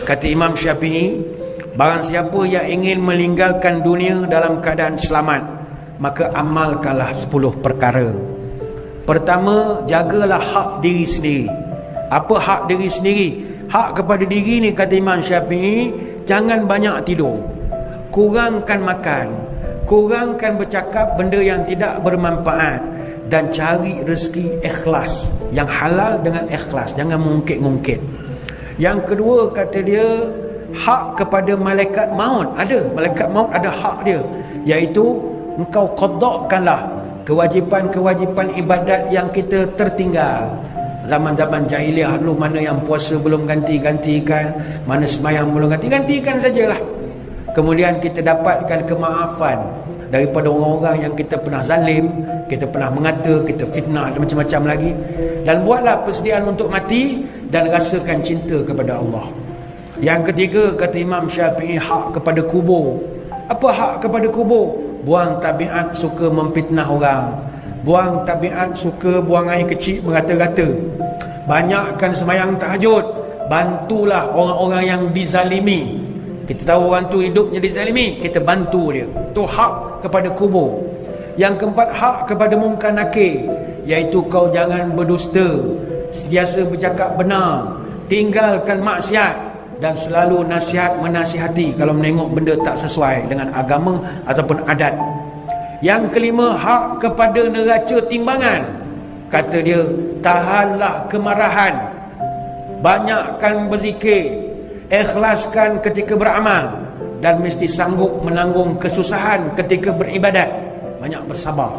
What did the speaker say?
Kata Imam Syafi'i, barang siapa yang ingin meninggalkan dunia dalam keadaan selamat, maka amalkanlah 10 perkara. Pertama, jagalah hak diri sendiri. Apa hak diri sendiri? Hak kepada diri ni, kata Imam Syafi'i, jangan banyak tidur, kurangkan makan, kurangkan bercakap benda yang tidak bermanfaat, dan cari rezeki ikhlas, yang halal dengan ikhlas, jangan mengungkit-ungkit. Yang kedua, kata dia, hak kepada malaikat maut. Ada, malaikat maut ada hak dia, iaitu engkau qadakkanlah kewajipan-kewajipan ibadat yang kita tertinggal. Zaman-zaman jahiliah dulu, mana yang puasa belum ganti-gantikan, mana semayang belum ganti-gantikan sajalah. Kemudian kita dapatkan kemaafan daripada orang-orang yang kita pernah zalim, kita pernah mengata, kita fitnah dan macam-macam lagi. Dan buatlah persediaan untuk mati dan rasakan cinta kepada Allah. Yang ketiga, kata Imam Syafi'i, hak kepada kubur. Apa hak kepada kubur? Buang tabiat suka memfitnah orang, buang tabiat suka buang air kecil berata-rata, banyakkan semayang tahajud, bantulah orang-orang yang dizalimi. Kita tahu orang tu hidupnya dizalimi, kita bantu dia. Itu hak kepada kubur. Yang keempat, hak kepada mungkar nakir, iaitu kau jangan berdusta, sentiasa bercakap benar, tinggalkan maksiat, dan selalu nasihat menasihati kalau menengok benda tak sesuai dengan agama ataupun adat. Yang kelima, hak kepada neraca timbangan. Kata dia, tahanlah kemarahan, banyakkan berzikir, ikhlaskan ketika beramal, dan mesti sanggup menanggung kesusahan ketika beribadat. Banyak bersabar.